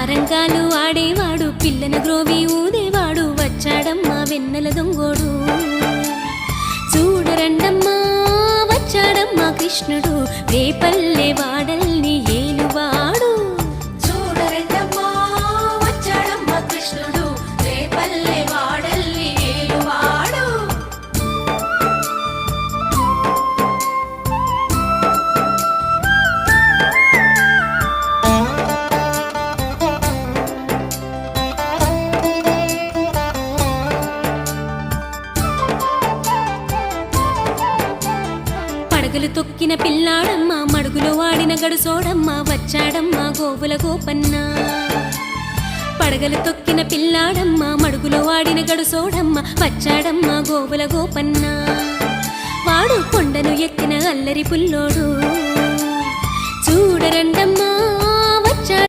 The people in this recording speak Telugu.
సారంగాలు ఆడేవాడు పిల్లన గ్రోవి ఊదేవాడు వచ్చాడమ్మా వెన్నెల దొంగోడు చూడరండమ్మా వచ్చాడమ్మా కృష్ణుడు రేపల్లె వాడల్ని ఏలువాడు చూడరండమ్మా వచ్చాడమ్మా కృష్ణుడు రేపల్లె వాడల్ని ఏలువాడు పడగలు తొక్కిన పిల్లాడమ్మ మడుగులో వాడిన గడుసోడమ్మ వచ్చాడమ్మ గోవుల గోపన్న పడగలు తొక్కిన పిల్లాడమ్మ మడుగులో వాడిన గడుసోడమ్మ వచ్చాడమ్మ గోవుల గోపన్న వాడు కొండను ఎక్కిన అల్లరి పుల్లోడు చూడరండమ్మా